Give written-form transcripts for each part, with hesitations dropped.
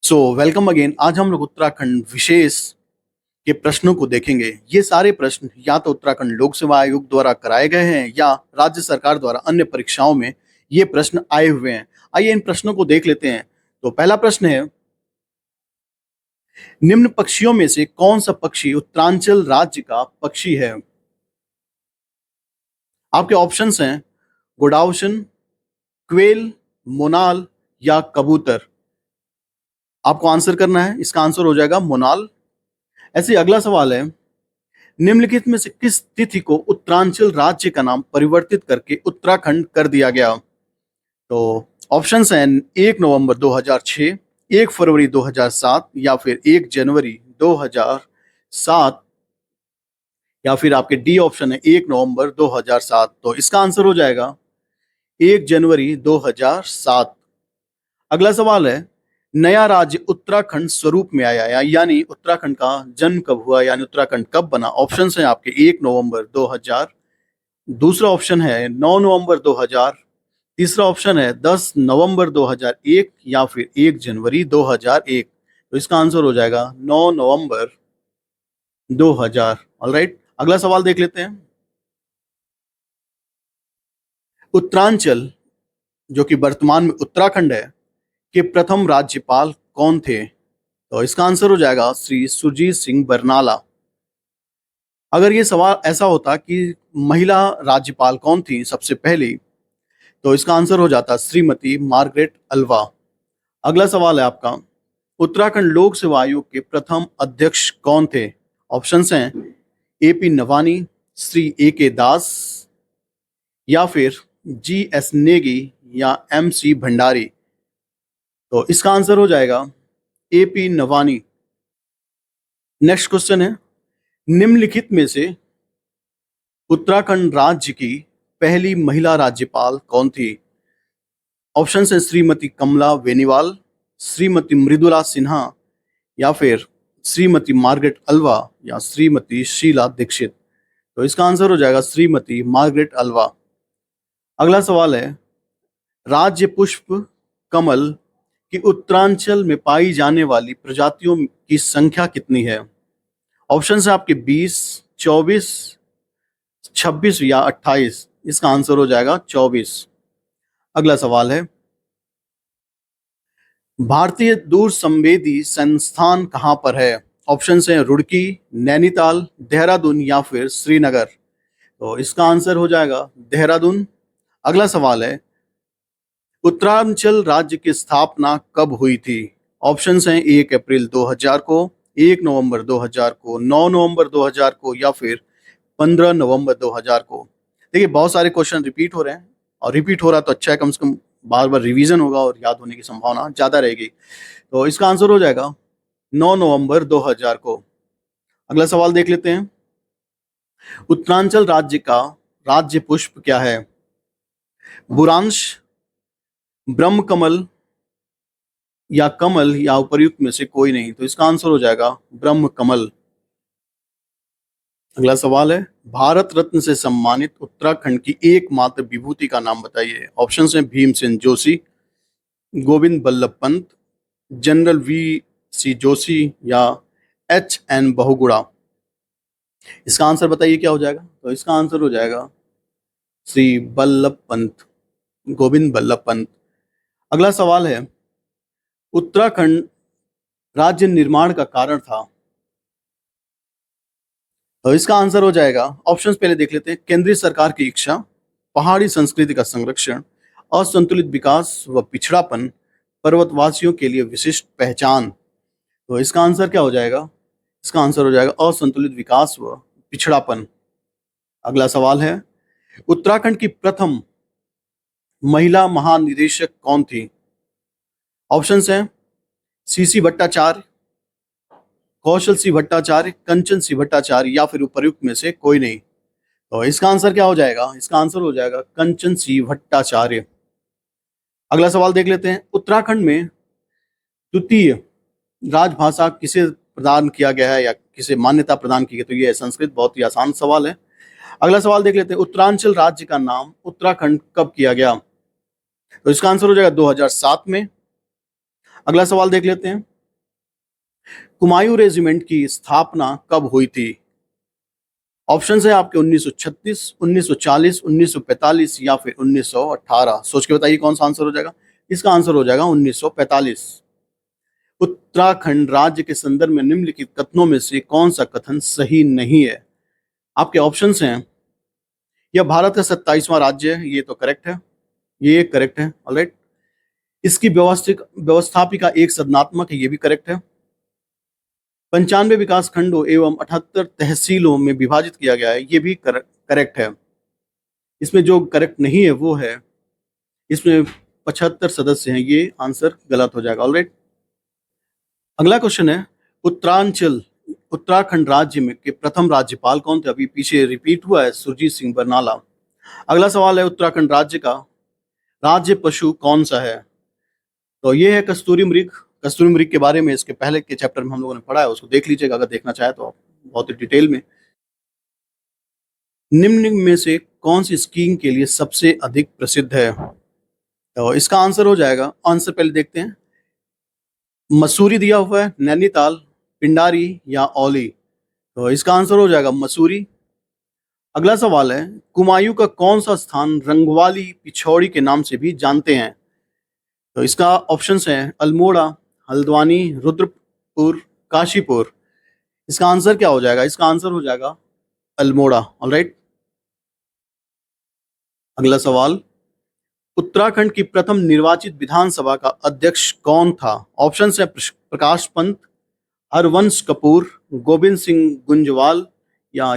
Welcome again. आज हम लोग उत्तराखंड विशेष के प्रश्नों को देखेंगे। ये सारे प्रश्न या तो उत्तराखंड लोक सेवा आयोग द्वारा कराए गए हैं या राज्य सरकार द्वारा अन्य परीक्षाओं में ये प्रश्न आए हुए हैं। आइए इन प्रश्नों को देख लेते हैं। तो पहला प्रश्न है, निम्न पक्षियों में से कौन सा पक्षी उत्तरांचल राज्य का पक्षी है? आपके ऑप्शंस हैं गुडाउशन, क्वेल, मोनाल या कबूतर। आपको आंसर करना है। इसका आंसर हो जाएगा मोनाल। ऐसे अगला सवाल है, निम्नलिखित में से किस तिथि को उत्तरांचल राज्य का नाम परिवर्तित करके उत्तराखंड कर दिया गया? तो ऑप्शंस हैं 1 नवंबर 2006, 1 फरवरी 2007 या फिर 1 जनवरी 2007 या फिर आपके डी ऑप्शन है 1 नवंबर 2007। तो इसका आंसर हो जाएगा 1 जनवरी 2007। अगला सवाल है, नया राज्य उत्तराखंड स्वरूप में आया यानी उत्तराखंड का जन्म कब हुआ, यानी उत्तराखंड कब बना? ऑप्शंस हैं आपके 1 नवंबर 2000, दूसरा ऑप्शन है 9 नवंबर 2000, तीसरा ऑप्शन है 10 नवंबर 2001 या फिर 1 जनवरी 2001। तो इसका आंसर हो जाएगा 9 नवंबर 2000। ऑलराइट, अगला सवाल देख लेते हैं। उत्तरांचल, जो कि वर्तमान में उत्तराखंड है, के प्रथम राज्यपाल कौन थे? तो इसका आंसर हो जाएगा श्री सुरजीत सिंह बरनाला। अगर ये सवाल ऐसा होता कि महिला राज्यपाल कौन थी सबसे पहली, तो इसका आंसर हो जाता श्रीमती मार्गरेट अल्वा। अगला सवाल है आपका, उत्तराखंड लोक सेवा आयोग के प्रथम अध्यक्ष कौन थे? ऑप्शंस हैं एपी नवानी, श्री ए के दास या फिर जी एस नेगी या एम सी भंडारी। तो इसका आंसर हो जाएगा एपी नवानी। नेक्स्ट क्वेश्चन है, निम्नलिखित में से उत्तराखंड राज्य की पहली महिला राज्यपाल कौन थी? ऑप्शन है श्रीमती कमला बेनीवाल, श्रीमती मृदुला सिन्हा या फिर श्रीमती मार्गरेट अल्वा या श्रीमती शीला दीक्षित। तो इसका आंसर हो जाएगा श्रीमती मार्गरेट अल्वा। अगला सवाल है, राज्य पुष्प कमल की उत्तरांचल में पाई जाने वाली प्रजातियों की संख्या कितनी है? ऑप्शन है आपके 20, 24, 26 या 28। इसका आंसर हो जाएगा 24। अगला सवाल है, भारतीय दूर संवेदी संस्थान कहां पर है? ऑप्शन हैं रुड़की, नैनीताल, देहरादून या फिर श्रीनगर। तो इसका आंसर हो जाएगा देहरादून। अगला सवाल है, उत्तरांचल राज्य की स्थापना कब हुई थी? ऑप्शंस हैं 1 अप्रैल 2000 को, 1 नवंबर 2000 को, 9 नवंबर 2000 को या फिर 15 नवंबर 2000 को। देखिए बहुत सारे क्वेश्चन रिपीट हो रहे हैं और रिपीट हो रहा तो अच्छा है, कम से कम बार बार रिवीजन होगा और याद होने की संभावना ज़्यादा रहेगी। तो इसका आंसर हो जाएगा 9 नवंबर 2000 को। अगला सवाल देख लेते हैं, उत्तरांचल राज्य का राज्य पुष्प क्या है? बुरांश, ब्रह्म कमल या कमल या उपर्युक्त में से कोई नहीं। तो इसका आंसर हो जाएगा ब्रह्म कमल। अगला सवाल है, भारत रत्न से सम्मानित उत्तराखंड की एकमात्र विभूति का नाम बताइए। ऑप्शंस हैं भीमसेन जोशी, गोविंद बल्लभ पंत, जनरल वी सी जोशी या एच एन बहुगुणा। इसका आंसर बताइए क्या हो जाएगा? तो इसका आंसर हो जाएगा श्री बल्लभ पंत, गोविंद बल्लभ पंत। अगला सवाल है, उत्तराखंड राज्य निर्माण का कारण था। तो इसका आंसर हो जाएगा, ऑप्शंस पहले देख लेते हैं, केंद्रीय सरकार की इच्छा, पहाड़ी संस्कृति का संरक्षण, असंतुलित विकास व पिछड़ापन, पर्वतवासियों के लिए विशिष्ट पहचान। तो इसका आंसर क्या हो जाएगा? इसका आंसर हो जाएगा असंतुलित विकास व पिछड़ापन। अगला सवाल है, उत्तराखंड की प्रथम महिला महानिदेशक कौन थी? ऑप्शंस हैं सीसी भट्टाचार्य, कौशल सी भट्टाचार्य, कंचन सी भट्टाचार्य या फिर उपर्युक्त में से कोई नहीं। तो इसका आंसर क्या हो जाएगा? इसका आंसर हो जाएगा कंचन सी भट्टाचार्य। अगला सवाल देख लेते हैं, उत्तराखंड में द्वितीय राजभाषा किसे प्रदान किया गया है या किसे मान्यता प्रदान की गई? तो ये है संस्कृत। बहुत ही आसान सवाल है। अगला सवाल देख लेते हैं, उत्तरांचल राज्य का नाम उत्तराखंड कब किया गया? तो इसका आंसर हो जाएगा 2007 में। अगला सवाल देख लेते हैं, कुमायूं रेजिमेंट की स्थापना कब हुई थी? ऑप्शन है आपके 1936, 1940, 1945 या फिर 1918। सोच के बताइए कौन सा आंसर हो जाएगा। इसका आंसर हो जाएगा 1945। उत्तराखंड राज्य के संदर्भ में निम्नलिखित कथनों में से कौन सा कथन सही नहीं है? आपके ऑप्शंस हैं, यह भारत का 27वां राज्य है, ये तो करेक्ट है, ये करेक्ट है, ऑलराइट। इसकी व्यवस्थापिका एक सदनात्मक है, ये भी करेक्ट है। 95 विकास खंडों एवं 78 तहसीलों में विभाजित किया गया है, ये भी करेक्ट है। इसमें जो करेक्ट नहीं है वो है, इसमें 75 सदस्य हैं, ये आंसर गलत हो जाएगा, ऑलराइट। अगला क्वेश्चन है, उत्तरांचल उत्तराखंड राज्य में के प्रथम राज्यपाल कौन थे? अभी पीछे रिपीट हुआ है, सुरजीत सिंह बरनाला। अगला सवाल है, उत्तराखंड राज्य का राज्य पशु कौन सा है? तो ये है कस्तूरी मृग। कस्तूरी मृग के बारे में इसके पहले के चैप्टर में हम लोगों ने पढ़ा है, उसको देख लीजिएगा अगर देखना चाहे तो आप, बहुत ही डिटेल में। निम्न में से कौन सी स्कीइंग के लिए सबसे अधिक प्रसिद्ध है? तो इसका आंसर हो जाएगा, आंसर पहले देखते हैं। मसूरी दिया हुआ है, नैनीताल, पिंडारी या औली। तो इसका आंसर हो जाएगा मसूरी। अगला सवाल है, कुमायूं का कौन सा स्थान रंगवाली पिछौड़ी के नाम से भी जानते हैं? तो इसका ऑप्शंस हैं अल्मोड़ा, हल्द्वानी, रुद्रपुर, काशीपुर। इसका आंसर क्या हो जाएगा? इसका आंसर हो जाएगा अल्मोड़ा, ऑलराइट। अगला सवाल, उत्तराखंड की प्रथम निर्वाचित विधानसभा का अध्यक्ष कौन था? ऑप्शंस है प्रकाश पंत, हरवंश कपूर, गोविंद सिंह गुंजवाल या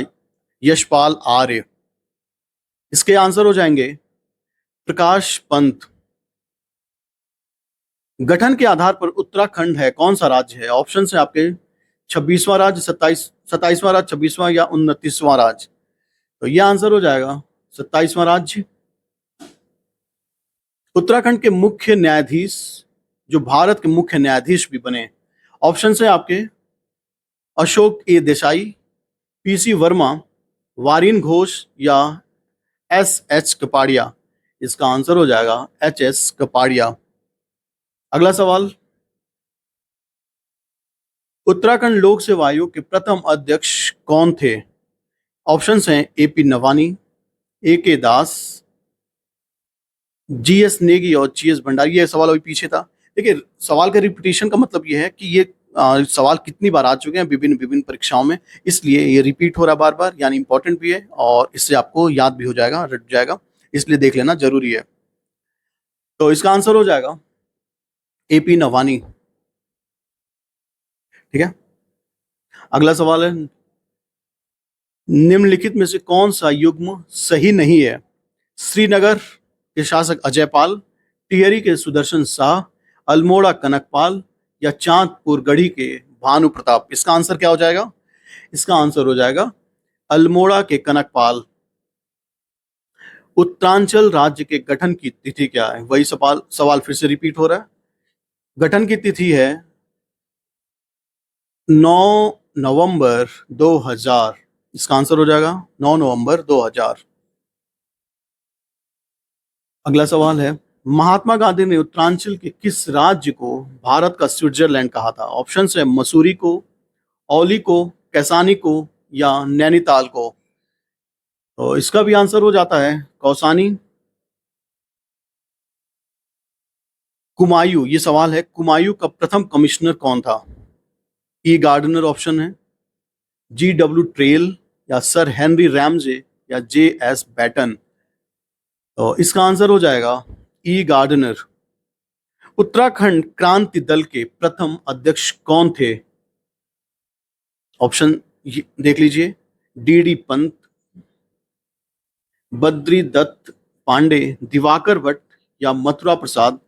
यशपाल आर्य। इसके आंसर हो जाएंगे प्रकाश पंत। गठन के आधार पर उत्तराखंड है कौन सा राज्य है? ऑप्शन है आपके 26वां राज्य, 27वां राज्य, 26वां या 29वां राज्य। तो यह आंसर हो जाएगा 27वां राज्य। उत्तराखंड के मुख्य न्यायाधीश, जो भारत के मुख्य न्यायाधीश भी बने, ऑप्शन है आपके अशोक ए देसाई, पीसी वर्मा, वारिन घोष या एस कपाड़िया। इसका आंसर हो जाएगा एस कपाड़िया। अगला सवाल, उत्तराखंड लोक सेवा आयोग के प्रथम अध्यक्ष कौन थे? ऑप्शंस हैं एपी नवानी, ए के दास, जीएस नेगी और जीएस भंडारी। ये सवाल अभी पीछे था। देखिए, सवाल का रिपीटेशन का मतलब ये है कि ये सवाल कितनी बार आ चुके हैं विभिन्न विभिन्न परीक्षाओं में, इसलिए ये रिपीट हो रहा है बार बार, यानी इंपॉर्टेंट भी है और इससे आपको याद भी हो जाएगा, रट जाएगा, इसलिए देख लेना जरूरी है। तो इसका आंसर हो जाएगा एपी नवानी। ठीक है। अगला सवाल है, निम्नलिखित में से कौन सा युग्म सही नहीं है? श्रीनगर के शासक अजयपाल, टिहरी के सुदर्शन शाह, अल्मोड़ा कनकपाल या चांदपुर गढ़ी के भानु प्रताप। इसका आंसर क्या हो जाएगा? इसका आंसर हो जाएगा अल्मोड़ा के कनकपाल। उत्तरांचल राज्य के गठन की तिथि क्या है? वही सवाल फिर से रिपीट हो रहा है। गठन की तिथि है 9 नवंबर 2000। इसका आंसर हो जाएगा 9 नवंबर 2000। अगला सवाल है, महात्मा गांधी ने उत्तरांचल के किस राज्य को भारत का स्विट्जरलैंड कहा था? ऑप्शन है मसूरी को, औली को, कैसानी को या नैनीताल को। तो इसका भी आंसर हो जाता है कौसानी। कुमायूं, ये सवाल है, कुमायूं का प्रथम कमिश्नर कौन था? ई गार्डनर ऑप्शन है, जी डब्ल्यू ट्रेल या सर हेनरी रैमजे या जे एस बैटन। तो इसका आंसर हो जाएगा ई गार्डनर। उत्तराखंड क्रांति दल के प्रथम अध्यक्ष कौन थे? ऑप्शन देख लीजिए, डी पंत, बद्री दत्त पांडे, दिवाकर भट्ट या मथुरा प्रसाद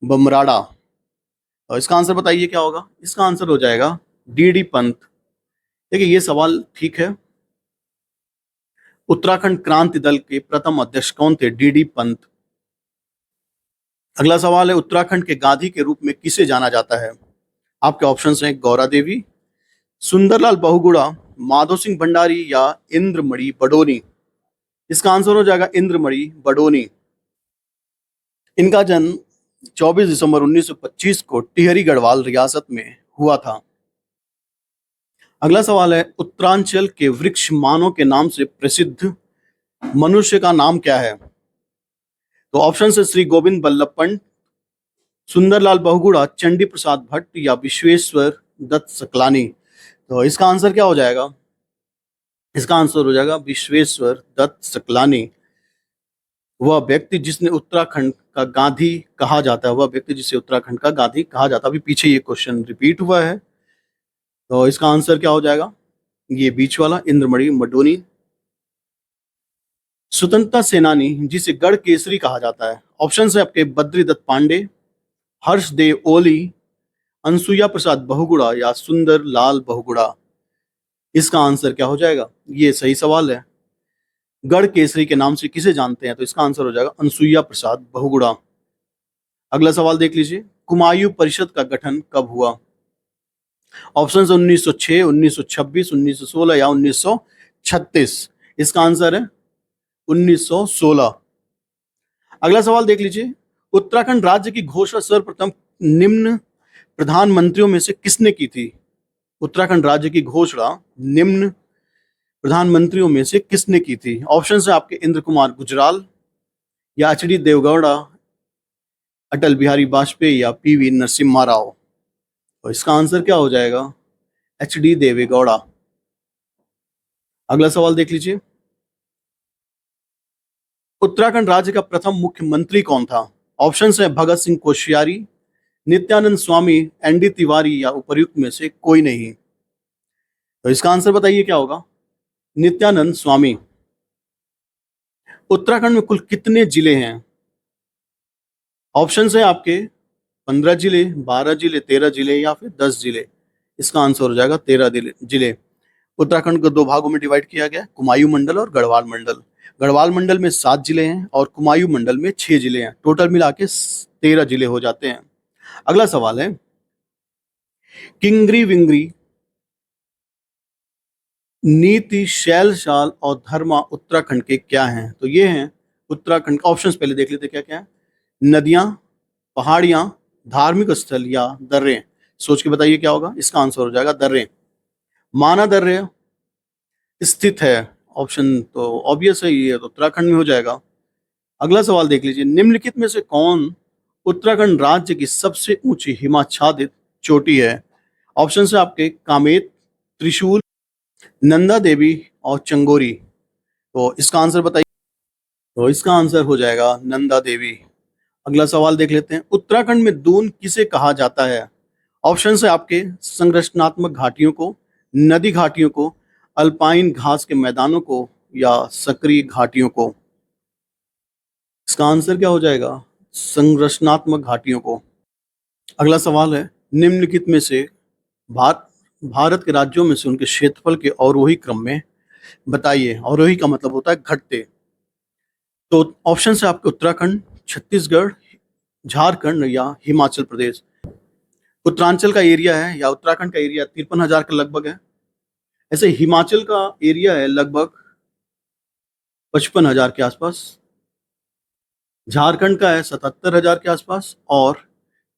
बमराड़ा। और इसका आंसर बताइए क्या होगा? इसका आंसर हो जाएगा डी पंत। देखिए, ये सवाल ठीक है। उत्तराखंड क्रांति दल के प्रथम अध्यक्ष कौन थे? डी पंत। अगला सवाल है, उत्तराखंड के गांधी के रूप में किसे जाना जाता है? आपके ऑप्शंस हैं गौरा देवी, सुंदरलाल बहुगुणा, माधो सिंह भंडारी या इंद्रमणि बडोनी। इसका आंसर हो जाएगा इंद्रमणि बडोनी। इनका जन्म 24 दिसंबर 1925 को टिहरी गढ़वाल रियासत में हुआ था। अगला सवाल है, उत्तरांचल के वृक्ष मानव के नाम से प्रसिद्ध मनुष्य का नाम क्या है? तो ऑप्शन है श्री गोविंद बल्लभ पंत, सुंदरलाल बहुगुणा, चंडी प्रसाद भट्ट या विश्वेश्वर दत्त सकलानी। तो इसका आंसर क्या हो जाएगा? इसका आंसर हो जाएगा विश्वेश्वर दत्त सकलानी। वह व्यक्ति जिसने उत्तराखंड का गांधी कहा जाता है, वह व्यक्ति जिसे उत्तराखंड का गांधी कहा जाता है। अभी पीछे ये क्वेश्चन रिपीट हुआ है, तो इसका आंसर क्या हो जाएगा? ये बीच वाला, इंद्रमणि मडोनी। स्वतंत्रता सेनानी जिसे गढ़ केसरी कहा जाता है, ऑप्शन है आपके बद्रीदत्त पांडे, हर्षदेव ओली, अनसुईया प्रसाद बहुगुणा या सुंदर लाल बहुगुणा। इसका आंसर क्या हो जाएगा? ये सही सवाल है। गढ़ केसरी के नाम से किसे जानते हैं? तो इसका आंसर हो जाएगा अनसुईया प्रसाद बहुगुणा। अगला सवाल देख लीजिए, कुमायूं परिषद का गठन कब हुआ? ऑप्शन 1906, 1926, 1916 या 1936। इसका आंसर है 1916। अगला सवाल देख लीजिए, उत्तराखंड राज्य की घोषणा सर्वप्रथम निम्न प्रधानमंत्रियों में से किसने की थी? उत्तराखंड राज्य की घोषणा निम्न प्रधानमंत्रियों में से किसने की थी? ऑप्शन है आपके इंद्र कुमार गुजराल या एच.डी. देवगौड़ा, अटल बिहारी वाजपेयी या पी.वी. नरसिम्हा राव। तो इसका आंसर क्या हो जाएगा? एच.डी. देवेगौड़ा। अगला सवाल देख लीजिए, उत्तराखंड राज्य का प्रथम मुख्यमंत्री कौन था? ऑप्शन है भगत सिंह कोश्यारी, नित्यानंद स्वामी, एन.डी. तिवारी या उपर्युक्त में से कोई नहीं। तो इसका आंसर बताइए क्या होगा? नित्यानंद स्वामी। उत्तराखंड में कुल कितने जिले हैं? ऑप्शन है आपके 15 जिले, 12 जिले, 13 जिले या फिर 10 जिले। इसका आंसर हो जाएगा 13 जिले। उत्तराखंड को दो भागों में डिवाइड किया गया, कुमायूं मंडल और गढ़वाल मंडल। गढ़वाल मंडल में 7 जिले हैं और कुमायूं मंडल में 6 जिले हैं। टोटल मिला के 13 जिले हो जाते हैं। अगला सवाल है, किंगरी विंगरी, नीति, शैलशाल और धर्मा उत्तराखंड के क्या हैं? तो ये हैं उत्तराखंड का। ऑप्शंस पहले देख लेते क्या क्या है। नदियां, पहाड़ियां, धार्मिक स्थल या दर्रे। सोच के बताइए क्या होगा? इसका आंसर हो जाएगा दर्रे। माना दर्रे स्थित है, ऑप्शन तो ऑब्वियस है, ये तो उत्तराखंड में हो जाएगा। अगला सवाल देख लीजिए, निम्नलिखित में से कौन उत्तराखंड राज्य की सबसे ऊंची हिमाच्छादित चोटी है? ऑप्शन है आपके कामेत, त्रिशूल, नंदा देवी और चंगोरी। तो इसका आंसर बताइए। तो इसका आंसर हो जाएगा नंदा देवी। अगला सवाल देख लेते हैं, उत्तराखंड में दून किसे कहा जाता है? ऑप्शन है आपके संरचनात्मक घाटियों को, नदी घाटियों को, अल्पाइन घास के मैदानों को या सक्रिय घाटियों को। इसका आंसर क्या हो जाएगा? संरचनात्मक घाटियों को। अगला सवाल है, निम्नलिखित में से भारत के राज्यों में से उनके क्षेत्रफल के अवरोही क्रम में बताइए। अवरोही का मतलब होता है घटते। तो ऑप्शन है आपके उत्तराखंड, छत्तीसगढ़, झारखंड या हिमाचल प्रदेश। उत्तरांचल का एरिया है या उत्तराखंड का एरिया 53,000 के लगभग है। ऐसे हिमाचल का एरिया है लगभग 55,000 के आसपास, झारखंड का है 77,000 के आसपास और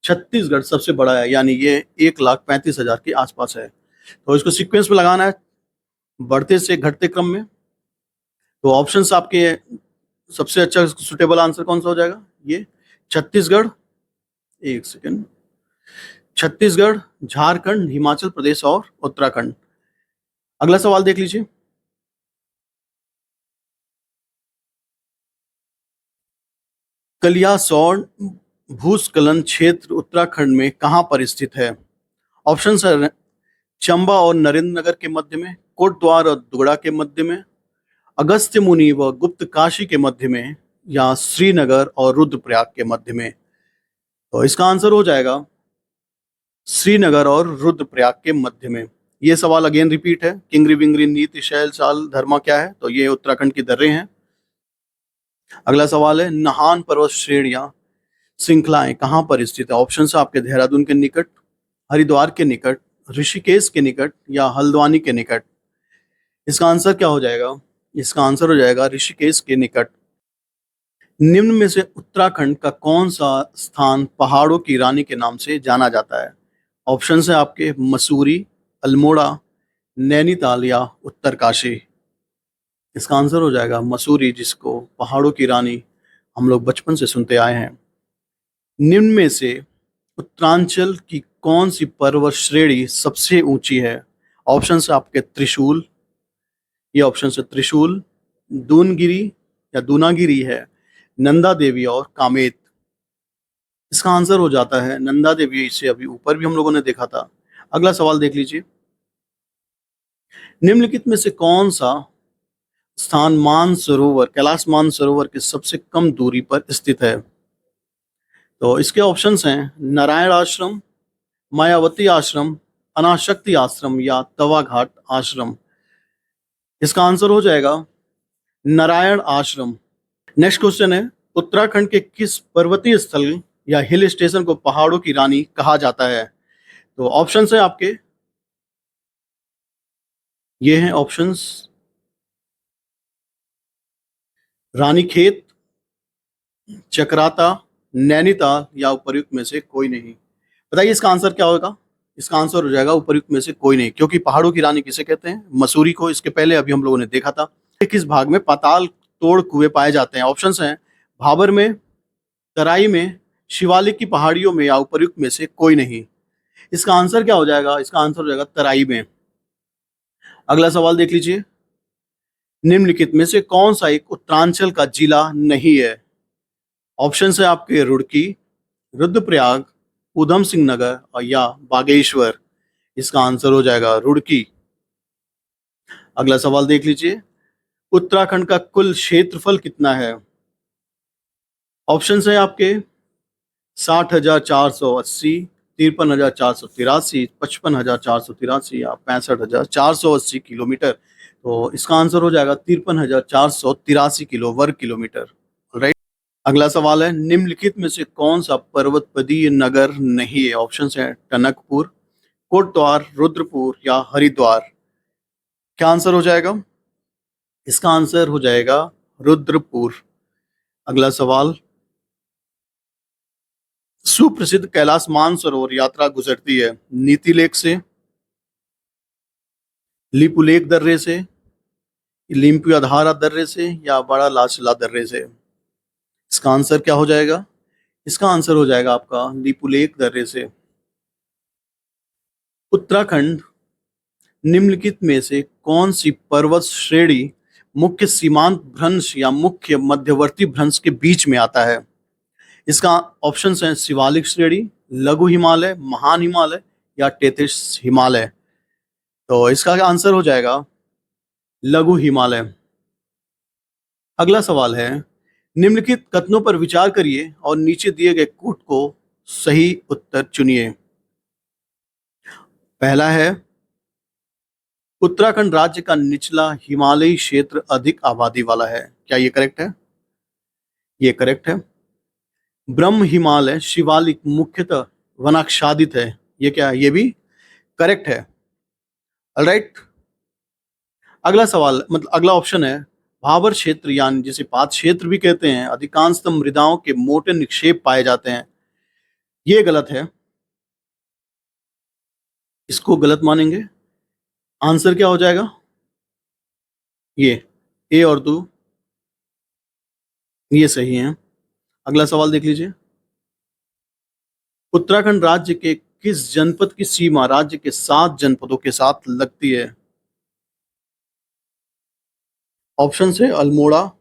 छत्तीसगढ़ सबसे बड़ा है, यानी ये 1,35,000 के आसपास है। तो इसको सीक्वेंस में लगाना है बढ़ते से घटते क्रम में। तो ऑप्शंस आपके सबसे अच्छा सुटेबल आंसर कौन सा हो जाएगा? ये छत्तीसगढ़, एक सेकेंड, छत्तीसगढ़, झारखंड, हिमाचल प्रदेश और उत्तराखंड। अगला सवाल देख लीजिए, कलियासौर भूस्खलन क्षेत्र उत्तराखंड में कहां पर स्थित है? ऑप्शन है चंबा और नरेंद्र नगर के मध्य में, कोटद्वार और दुगड़ा के मध्य में, अगस्त्य मुनि व गुप्त काशी के मध्य में या श्रीनगर और रुद्रप्रयाग के मध्य में। तो इसका आंसर हो जाएगा श्रीनगर और रुद्रप्रयाग के मध्य में। ये सवाल अगेन रिपीट है, किंगरी विंगरी, नीति, शैलशाल, धर्मा क्या है? तो ये उत्तराखंड की दर्रे हैं। अगला सवाल है, नहान पर्वत श्रेणियां श्रृंखलाएं कहां पर स्थित है? ऑप्शन है आपके देहरादून के निकट, हरिद्वार के निकट, ऋषिकेश के निकट या हल्द्वानी के निकट। इसका आंसर क्या हो जाएगा? इसका आंसर हो जाएगा ऋषिकेश के निकट। निम्न में से उत्तराखंड का कौन सा स्थान पहाड़ों की रानी के नाम से जाना जाता है? ऑप्शन है आपके मसूरी, अल्मोड़ा, नैनीताल या उत्तरकाशी? इसका आंसर हो जाएगा मसूरी, जिसको पहाड़ों की रानी हम लोग बचपन से सुनते आए हैं। निम्न में से उत्तरांचल की कौन सी पर्वत श्रेणी सबसे ऊंची है? ऑप्शन है आपके त्रिशूल, ये ऑप्शन है त्रिशूल, दूनगिरी या दूनागिरी है, नंदा देवी और कामेत। इसका आंसर हो जाता है नंदा देवी। इसे अभी ऊपर भी हम लोगों ने देखा था। अगला सवाल देख लीजिए। निम्नलिखित में से कौन सा स्थान मानसरोवर, कैलाश मानसरोवर के सबसे कम दूरी पर स्थित है? तो इसके ऑप्शंस हैं नारायण आश्रम, मायावती आश्रम, अनाशक्ति आश्रम या तवा घाट आश्रम। इसका आंसर हो जाएगा नारायण आश्रम। नेक्स्ट क्वेश्चन है, उत्तराखंड के किस पर्वतीय स्थल या हिल स्टेशन को पहाड़ों की रानी कहा जाता है? तो ऑप्शंस है आपके, ये हैं ऑप्शंस, रानीखेत, चक्राता, नैनीताल या उपर्युक्त में से कोई नहीं। बताइए इसका आंसर क्या होगा? इसका आंसर हो जाएगा उपर्युक्त में से कोई नहीं, क्योंकि पहाड़ों की रानी किसे कहते हैं? मसूरी को। इसके पहले अभी हम लोगों ने देखा था। किस भाग में पाताल तोड़ कुएं पाए जाते हैं? ऑप्शंस हैं भाबर में, तराई में, शिवालिक की पहाड़ियों में या उपर्युक्त में से कोई नहीं। इसका आंसर क्या हो जाएगा? इसका आंसर हो जाएगा तराई में। अगला सवाल देख लीजिए। निम्नलिखित में से कौन सा एक उत्तरांचल का जिला नहीं है? ऑप्शन है आपके रुड़की, रुद्रप्रयाग, उधम सिंह नगर और या बागेश्वर। इसका आंसर हो जाएगा रुड़की। अगला सवाल देख लीजिए। उत्तराखंड का कुल क्षेत्रफल कितना है? ऑप्शन है आपके 60,480, 53,483, 55,483 या 65,480 किलोमीटर। तो इसका आंसर हो जाएगा 53,483 वर्ग किलोमीटर। राइट। अगला सवाल है, निम्नलिखित में से कौन सा पर्वतपदीय नगर नहीं है? ऑप्शन है टनकपुर, कोटद्वार, रुद्रपुर या हरिद्वार। क्या आंसर हो जाएगा? इसका आंसर हो जाएगा रुद्रपुर। अगला सवाल, सुप्रसिद्ध कैलाश मानसरोवर यात्रा गुजरती है नीति लेक से, लिपुलेख दर्रे से, लिम्पियाधारा दर्रे से या बड़ा लाचला दर्रे से। इसका आंसर क्या हो जाएगा? इसका आंसर हो जाएगा आपका लिपुलेख दर्रे से। उत्तराखंड निम्नलिखित में से कौन सी पर्वत श्रेणी मुख्य सीमांत भ्रंश या मुख्य मध्यवर्ती भ्रंश के बीच में आता है? इसका ऑप्शन है शिवालिक श्रेणी, लघु हिमालय, महान हिमालय या टेथिस हिमालय। तो इसका आंसर हो जाएगा लघु हिमालय। अगला सवाल है, निम्नलिखित कथनों पर विचार करिए और नीचे दिए गए कोट को सही उत्तर चुनिए। पहला है, उत्तराखंड राज्य का निचला हिमालयी क्षेत्र अधिक आबादी वाला है। क्या ये करेक्ट है? ये करेक्ट है। ब्रह्म हिमालय शिवालिक मुख्यतः वनाच्छादित है। ये क्या है? ये भी करेक्ट है। ऑलराइट। अगला सवाल, मतलब अगला ऑप्शन है, भाबर क्षेत्र यानी जिसे पात क्षेत्र भी कहते हैं, अधिकांशतः मृदाओं के मोटे निक्षेप पाए जाते हैं। ये गलत है, इसको गलत मानेंगे। आंसर क्या हो जाएगा? ये ए और दो ये सही है। अगला सवाल देख लीजिए। उत्तराखंड राज्य के किस जनपद की सीमा राज्य के 7 जनपदों के साथ लगती है? ऑप्शन है अल्मोड़ा,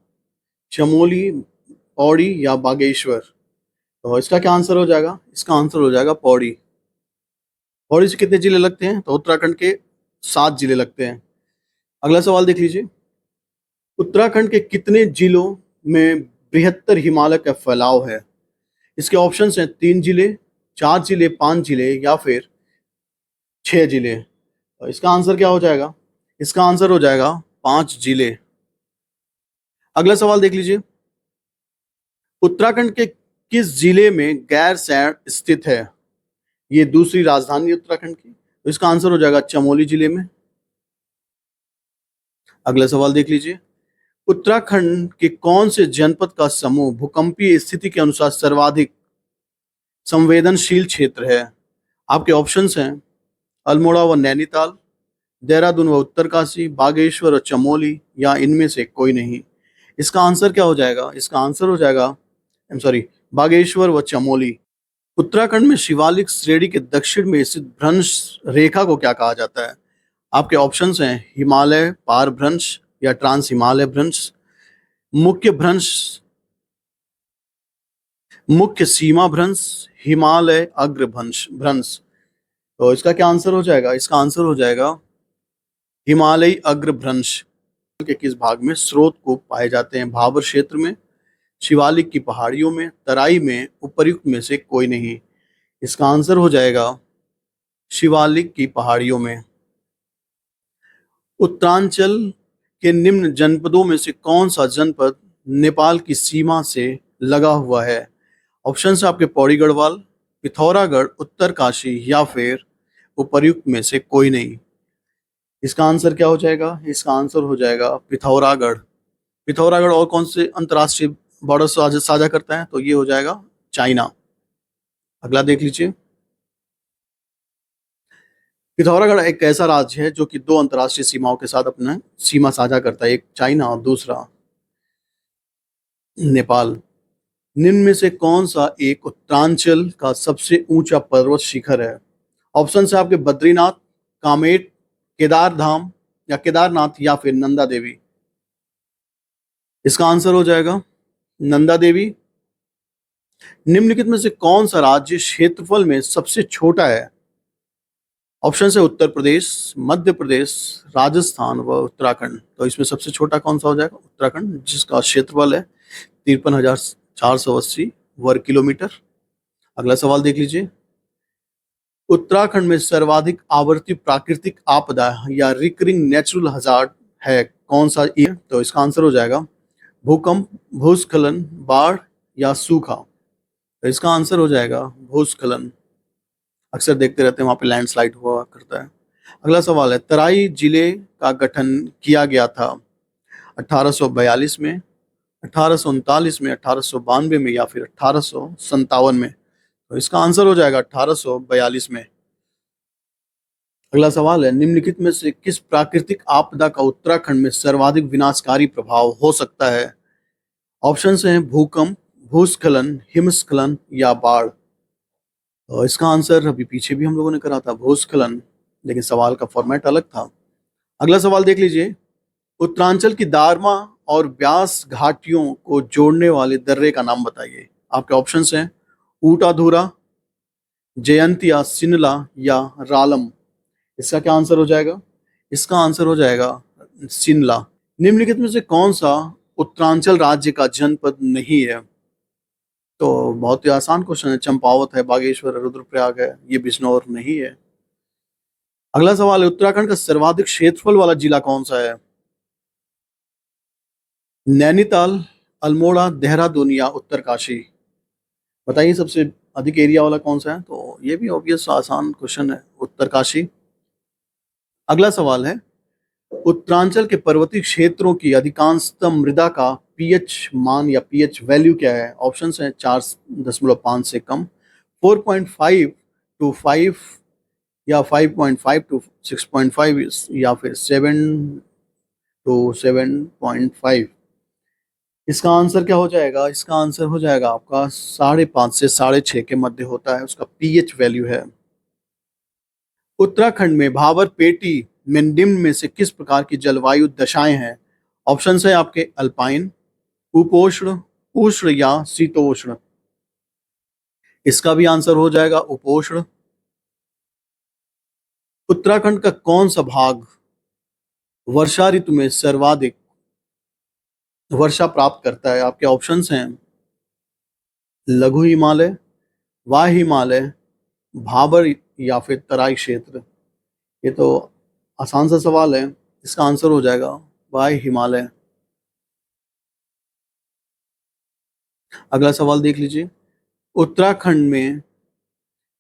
चमोली, पौड़ी या बागेश्वर। तो इसका क्या आंसर हो जाएगा? इसका आंसर हो जाएगा पौड़ी। पौड़ी से कितने जिले लगते हैं? तो उत्तराखंड के 7 जिले लगते हैं। अगला सवाल देख लीजिए। उत्तराखंड के कितने जिलों में बृहत्तर हिमालय का फैलाव है? इसके ऑप्शंस हैं 3 जिले, 4 जिले, 5 जिले या फिर 6 जिले। तो इसका आंसर क्या हो जाएगा? इसका आंसर हो जाएगा 5 जिले। अगला सवाल देख लीजिए। उत्तराखंड के किस जिले में गैरसैंण स्थित है? ये दूसरी राजधानी उत्तराखंड की। तो इसका आंसर हो जाएगा चमोली जिले में। अगला सवाल देख लीजिए। उत्तराखंड के कौन से जनपद का समूह भूकंपीय स्थिति के अनुसार सर्वाधिक संवेदनशील क्षेत्र है? आपके ऑप्शंस हैं अल्मोड़ा व नैनीताल, देहरादून व उत्तरकाशी, बागेश्वर और चमोली, या इनमें से कोई नहीं। इसका आंसर क्या हो जाएगा? इसका आंसर हो जाएगा, आई एम सॉरी, बागेश्वर व चमोली। उत्तराखंड में शिवालिक श्रेणी के दक्षिण में स्थित भ्रंश रेखा को क्या कहा जाता है? आपके ऑप्शंस हैं हिमालय पार भ्रंश या ट्रांस हिमालय भ्रंश, मुख्य भ्रंश, मुख्य सीमा भ्रंश, हिमालय अग्र भ्रंश भ्रंश। तो इसका क्या आंसर हो जाएगा? इसका आंसर हो जाएगा हिमालयी अग्र भ्रंश। के किस भाग में स्रोत को पाए जाते हैं? भाबर क्षेत्र में, शिवालिक की पहाड़ियों में, तराई में, उपर्युक्त में से कोई नहीं। इसका आंसर हो जाएगा शिवालिक की पहाड़ियों में। उत्तरांचल के निम्न जनपदों में से कौन सा जनपद नेपाल की सीमा से लगा हुआ है? ऑप्शन है आपके पौड़ी गढ़वाल, पिथौरागढ़, उत्तरकाशी, या फिर उपर्युक्त में से कोई नहीं। इसका आंसर क्या हो जाएगा? इसका आंसर हो जाएगा पिथौरागढ़। पिथौरागढ़ और कौन से अंतर्राष्ट्रीय बॉर्डर साझा करता है? तो ये हो जाएगा चाइना। अगला देख लीजिए। पिथौरागढ़ एक ऐसा राज्य है जो कि दो अंतर्राष्ट्रीय सीमाओं के साथ अपना सीमा साझा करता है, एक चाइना और दूसरा नेपाल। निम्न में से कौन सा एक उत्तरांचल का सबसे ऊंचा पर्वत शिखर है? ऑप्शन है आपके बद्रीनाथ, कामेट, केदारधाम या केदारनाथ, या फिर नंदा देवी। इसका आंसर हो जाएगा नंदा देवी। निम्नलिखित में से कौन सा राज्य क्षेत्रफल में सबसे छोटा है? ऑप्शन है उत्तर प्रदेश, मध्य प्रदेश, राजस्थान व उत्तराखंड। तो इसमें सबसे छोटा कौन सा हो जाएगा? उत्तराखंड, जिसका क्षेत्रफल है 53,480 वर्ग किलोमीटर। अगला सवाल देख लीजिए। उत्तराखंड में सर्वाधिक आवर्ती प्राकृतिक आपदा या रिकरिंग नेचुरल हजार्ड है कौन सा? ये तो इसका आंसर हो जाएगा भूकंप, भूस्खलन, बाढ़ या सूखा। तो इसका आंसर हो जाएगा भूस्खलन। अक्सर देखते रहते हैं वहां पे लैंडस्लाइड हुआ करता है। अगला सवाल है, तराई जिले का गठन किया गया था 1842 में, 1839 में, 1892 में, या फिर 1857 में। तो इसका आंसर हो जाएगा 1842 में। अगला सवाल है, निम्नलिखित में से किस प्राकृतिक आपदा का उत्तराखंड में सर्वाधिक विनाशकारी प्रभाव हो सकता है? ऑप्शन हैं भूकंप, भूस्खलन, हिमस्खलन या बाढ़। तो इसका आंसर अभी पीछे भी हम लोगों ने करा था, भूस्खलन, लेकिन सवाल का फॉर्मेट अलग था। अगला सवाल देख लीजिए। उत्तरांचल की दारमा और ब्यास घाटियों को जोड़ने वाले दर्रे का नाम बताइए। आपके ऑप्शंस हैं ऊटाधूरा, जयंतिया, सिनला या रालम। इसका क्या आंसर हो जाएगा? इसका आंसर हो जाएगा सिनला। निम्नलिखित में से कौन सा उत्तरांचल राज्य का जनपद नहीं है? तो बहुत ही आसान क्वेश्चन है। चंपावत है, बागेश्वर है, रुद्रप्रयाग है, ये बिजनौर नहीं है। अगला सवाल है, उत्तराखंड का सर्वाधिक क्षेत्रफल वाला जिला कौन सा है? नैनीताल, अल्मोड़ा, देहरादून या उत्तरकाशी। बताइए सबसे अधिक एरिया वाला कौन सा है? तो ये भी ऑब्वियस आसान क्वेश्चन है, उत्तरकाशी। अगला सवाल है, उत्तरांचल के पर्वतीय क्षेत्रों की अधिकांशतम मृदा का पीएच मान या पीएच वैल्यू क्या है? ऑप्शंस हैं 4.5 से कम, 4.5 टू 5 या 5.5 टू 6.5 या फिर 7 टू 7.5। इसका आंसर क्या हो जाएगा? इसका आंसर हो जाएगा आपका 5.5 से 6.5 के मध्य होता है, उसका पीएच वैल्यू है। उत्तराखंड में भाबर पेटी में निम्न में से किस प्रकार की जलवायु दशाएं हैं? ऑप्शन है आपके अल्पाइन, उपोष्ण, उष्ण या शीतोष्ण। इसका भी आंसर हो जाएगा उपोष्ण। उत्तराखंड का कौन सा भाग वर्षा ऋतु में सर्वाधिक वर्षा प्राप्त करता है? आपके ऑप्शंस हैं लघु हिमालय, वाय हिमालय, भाबर या फिर तराई क्षेत्र। ये तो आसान सा सवाल है, इसका आंसर हो जाएगा वाय हिमालय। अगला सवाल देख लीजिए। उत्तराखंड में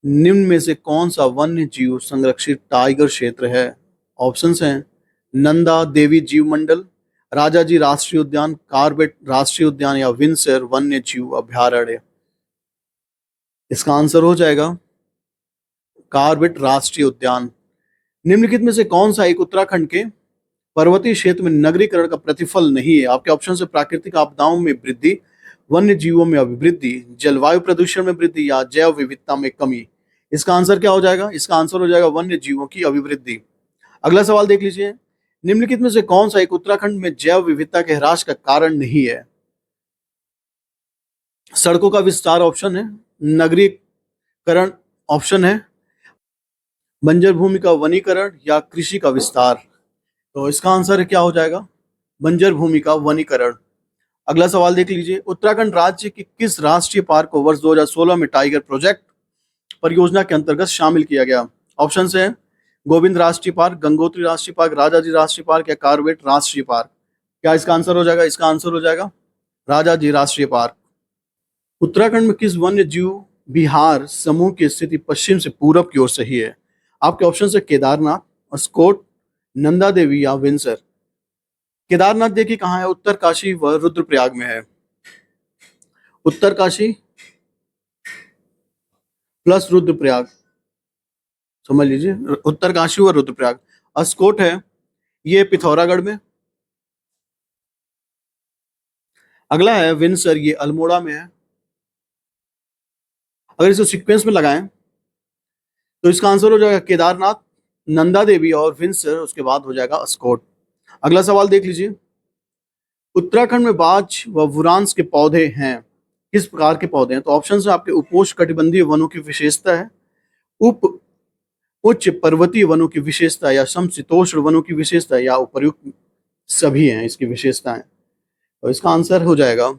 निम्न में से कौन सा वन्य जीव संरक्षित टाइगर क्षेत्र है? ऑप्शंस हैं नंदा देवी जीव मंडल, राजाजी राष्ट्रीय उद्यान, कार्बेट राष्ट्रीय उद्यान या विंसर वन्य जीव अभ्यारण्य। इसका आंसर हो जाएगा कार्बेट राष्ट्रीय उद्यान। निम्नलिखित में से कौन सा एक उत्तराखंड के पर्वतीय क्षेत्र में नगरीकरण का प्रतिफल नहीं है? आपके ऑप्शन है प्राकृतिक आपदाओं में वृद्धि, वन्य जीवों में अभिवृद्धि, जलवायु प्रदूषण में वृद्धि या जैव विविधता में कमी। इसका आंसर क्या हो जाएगा? इसका आंसर हो जाएगा वन्य जीवों की अभिवृद्धि। अगला सवाल देख लीजिए, निम्नलिखित में से कौन सा एक उत्तराखंड में जैव विविधता के ह्रास का कारण नहीं है? सड़कों का विस्तार ऑप्शन है, नगरीकरण ऑप्शन है, बंजर भूमि का वनीकरण या कृषि का विस्तार। तो इसका आंसर क्या हो जाएगा? बंजर भूमि का वनीकरण। अगला सवाल देख लीजिए, उत्तराखंड राज्य के किस राष्ट्रीय पार्क को वर्ष 2016 में टाइगर प्रोजेक्ट परियोजना के अंतर्गत शामिल किया गया? ऑप्शन है गोविंद राष्ट्रीय पार्क, गंगोत्री राष्ट्रीय पार्क, राजाजी राष्ट्रीय पार्क या कार्बेट राष्ट्रीय पार्क। क्या इसका आंसर हो जाएगा? इसका आंसर हो जाएगा राजाजी राष्ट्रीय पार्क। उत्तराखंड में किस वन्य जीव विहार समूह की स्थिति पश्चिम से पूरब की ओर सही है? आपके ऑप्शन है केदारनाथ, अस्कोट, नंदा देवी या विंसर। केदारनाथ देखिए कहाँ है? उत्तरकाशी व रुद्रप्रयाग में है। उत्तरकाशी प्लस रुद्रप्रयाग, समझ लीजिए, उत्तरकाशी व रुद्रप्रयाग। अस्कोट है ये पिथौरागढ़ में। अगला है विंसर, ये अल्मोड़ा में है। अगर इसे सीक्वेंस में लगाएं तो इसका आंसर हो जाएगा केदारनाथ, नंदा देवी और विंसर, उसके बाद हो जाएगा अस्कोट। अगला सवाल देख लीजिए, उत्तराखंड में बाज व वुरांस के पौधे हैं, किस प्रकार के पौधे हैं? तो ऑप्शन है आपके उपोष्णकटिबंधीय वनों की विशेषता है, उप उच्च पर्वतीय वनों की विशेषता या समशीतोष्ण वनों की विशेषता या उपर्युक्त सभी हैं इसकी विशेषताएं। तो इसका आंसर हो जाएगा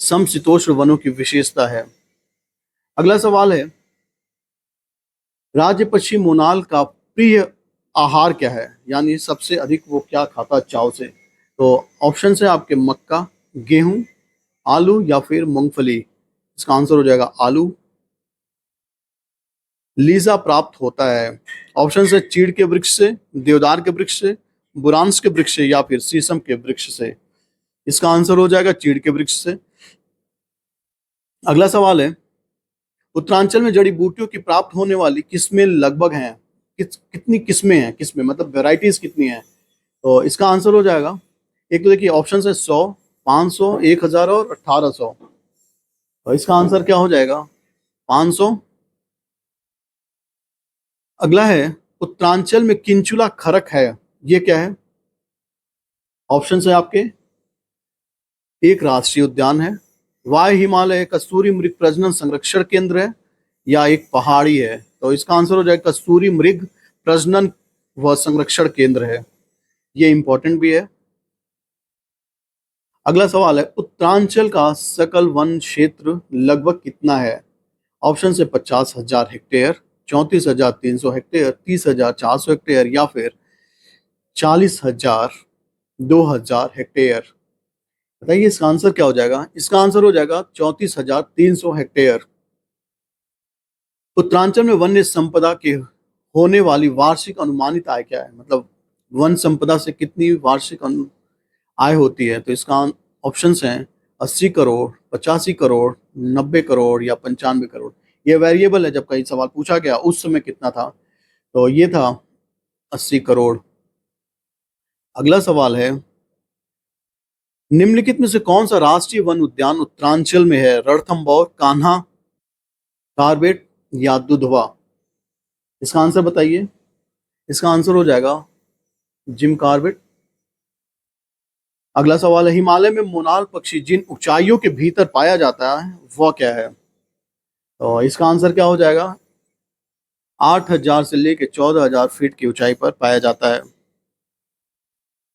समशीतोष्ण वनों की विशेषता है। अगला सवाल है, राज्य पश्चिम मोनाल का प्रिय आहार क्या है? यानी सबसे अधिक वो क्या खाता चाव से? तो ऑप्शन है आपके मक्का, गेहूं, आलू या फिर मूंगफली। इसका आंसर हो जाएगा आलू। लीजा प्राप्त होता है, ऑप्शन है चीड़ के वृक्ष से, देवदार के वृक्ष से, बुरांस के वृक्ष से या फिर शीशम के वृक्ष से। इसका आंसर हो जाएगा चीड़ के वृक्ष से। अगला सवाल है, उत्तरांचल में जड़ी बूटियों की प्राप्त होने वाली किस्में लगभग हैं, कितनी किस्में हैं? किस्में मतलब वेराइटीज कितनी हैं? तो इसका आंसर हो जाएगा, एक तो देखिए ऑप्शन है 100, 500, 1000 और 1800। तो इसका आंसर क्या हो जाएगा? 500। अगला है, उत्तरांचल में किंचुला खरक है, ये क्या है? ऑप्शन है आपके, एक राष्ट्रीय उद्यान है, वाय हिमालय कस्तूरी मृग प्रजनन संरक्षण केंद्र है या एक पहाड़ी है। तो इसका आंसर हो जाएगा कस्तूरी मृग प्रजनन व संरक्षण केंद्र है, ये इंपॉर्टेंट भी है। अगला सवाल है, उत्तरांचल का सकल वन क्षेत्र लगभग कितना है? ऑप्शन है 50,000 हेक्टेयर, 34,300 हेक्टेयर, 30,400 हेक्टेयर या फिर 40,000, 2,000 हेक्टेयर। बताइए इसका आंसर क्या हो जाएगा? इसका आंसर हो जाएगा 34,300 हेक्टेयर। उत्तरांचल में वन्य संपदा के होने वाली वार्षिक अनुमानित आय क्या है? मतलब वन संपदा से कितनी वार्षिक आय होती है? तो इसका ऑप्शन हैं 80 करोड़, 85 करोड़, 90 करोड़ या 95 करोड़। ये वेरिएबल है, जब कई सवाल पूछा गया उस समय कितना था, तो ये था 80 करोड़। अगला सवाल है, निम्नलिखित में से कौन सा राष्ट्रीय वन उद्यान उत्तरांचल में है? रणथंभौर, कान्हा, कार्बेट या दुधवा। इसका आंसर बताइए। इसका आंसर हो जाएगा जिम कार्बेट। अगला सवाल है, हिमालय में मोनाल पक्षी जिन ऊंचाइयों के भीतर पाया जाता है वह क्या है? तो इसका आंसर क्या हो जाएगा? 8,000 से लेकर 14,000 फीट की ऊंचाई पर पाया जाता है।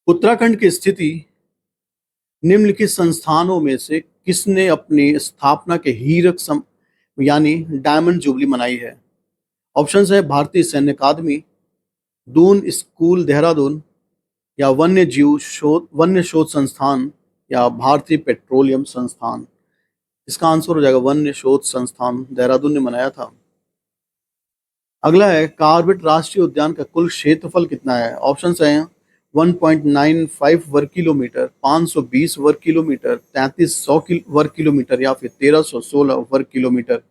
उत्तराखंड की स्थिति निम्नलिखित संस्थानों में से किसने अपनी स्थापना के हीरक यानी डायमंड जुबली मनाई है? ऑप्शन है भारतीय सैन्य अकादमी, दून स्कूल देहरादून या वन्य शोध संस्थान या भारतीय पेट्रोलियम संस्थान। इसका आंसर हो जाएगा वन्य शोध संस्थान देहरादून ने मनाया था। अगला है, कार्बेट राष्ट्रीय उद्यान का कुल क्षेत्रफल कितना है? ऑप्शन है 1.95 वर्ग किलोमीटर, 520 वर्ग किलोमीटर, 3300 वर्ग किलोमीटर या फिर 1316 वर्ग किलोमीटर।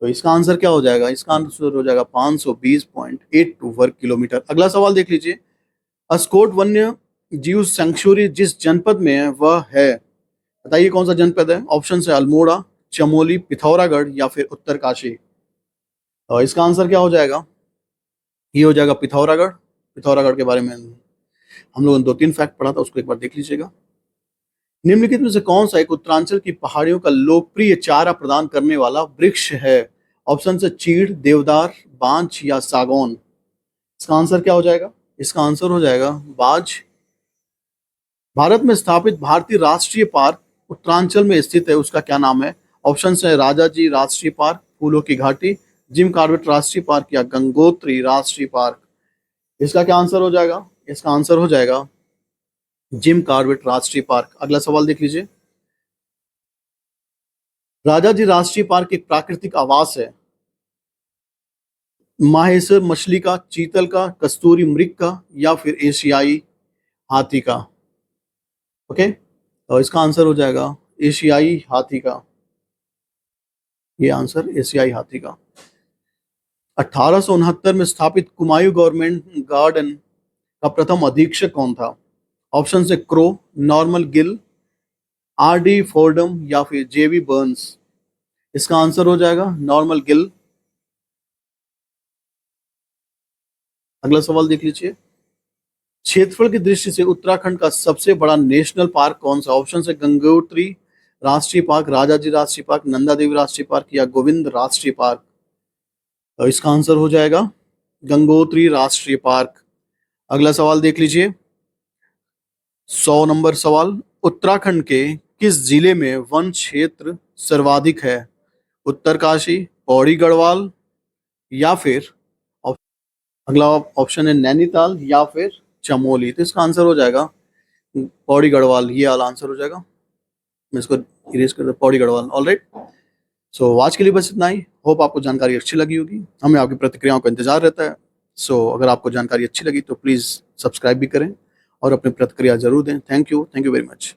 तो इसका आंसर क्या हो जाएगा? इसका आंसर हो जाएगा 520.82 वर्ग किलोमीटर। अगला सवाल देख लीजिए। अस्कोट वन्य जीव सेंचुरी जिस जनपद में है वह है, बताइए कौन सा जनपद है? ऑप्शन है अल्मोड़ा, चमोली, पिथौरागढ़ या फिर उत्तरकाशी। और इसका आंसर क्या हो जाएगा? ये हो जाएगा पिथौरागढ़। पिथौरागढ़ के बारे में हम लोगों ने 2-3 फैक्ट पढ़ा था, उसको एक बार देख लीजिएगा। निम्नलिखित में से कौन सा एक उत्तरांचल की पहाड़ियों का लोकप्रिय चारा प्रदान करने वाला वृक्ष है? ऑप्शन है चीड़, देवदार, बांज या सागौन। इसका आंसर क्या हो जाएगा? इसका आंसर हो जाएगा बाज। भारत में स्थापित भारतीय राष्ट्रीय पार्क उत्तरांचल में स्थित है, उसका क्या नाम है? ऑप्शन है राजा जी राष्ट्रीय पार्क, फूलों की घाटी, जिम कॉर्बेट राष्ट्रीय पार्क या गंगोत्री राष्ट्रीय पार्क। इसका क्या आंसर हो जाएगा? इसका आंसर हो जाएगा जिम कॉर्बेट राष्ट्रीय पार्क। अगला सवाल देख लीजिए। राजा जी राष्ट्रीय पार्क एक प्राकृतिक आवास है माहेश्वर मछली का, चीतल का, कस्तूरी मृग का या फिर एशियाई हाथी का। ओके, तो इसका आंसर हो जाएगा एशियाई हाथी का। ये आंसर एशियाई हाथी का। 1869 में स्थापित कुमायूं गवर्नमेंट गार्डन का प्रथम अधीक्षक कौन था? ऑप्शन है Crow, normal Gill, R D Fordham या फिर जेवी बर्न्स। इसका आंसर हो जाएगा नॉर्मल गिल। अगला सवाल देख लीजिए। क्षेत्रफल की दृष्टि से उत्तराखंड का सबसे बड़ा नेशनल पार्क कौन सा? ऑप्शन है गंगोत्री राष्ट्रीय पार्क, राजाजी राष्ट्रीय पार्क, नंदा देवी राष्ट्रीय पार्क या गोविंद राष्ट्रीय पार्क। तो इसका आंसर हो जाएगा गंगोत्री राष्ट्रीय पार्क। अगला सवाल देख लीजिए। 100 नंबर सवाल। उत्तराखंड के किस जिले में वन क्षेत्र सर्वाधिक है? उत्तरकाशी, पौड़ी गढ़वाल या फिर अगला ऑप्शन है नैनीताल या फिर चमोली। तो इसका आंसर हो जाएगा पौड़ी गढ़वाल। ये वाला आंसर हो जाएगा। मैं इसको इरेज कर दूं, पौड़ी गढ़वाल। ऑलराइट, सो आज के लिए बस इतना ही। होप आपको जानकारी अच्छी लगी होगी। हमें आपकी प्रतिक्रियाओं का इंतजार रहता है। सो अगर आपको जानकारी अच्छी लगी तो प्लीज़ सब्सक्राइब भी करें और अपनी प्रतिक्रिया जरूर दें। Thank you very much.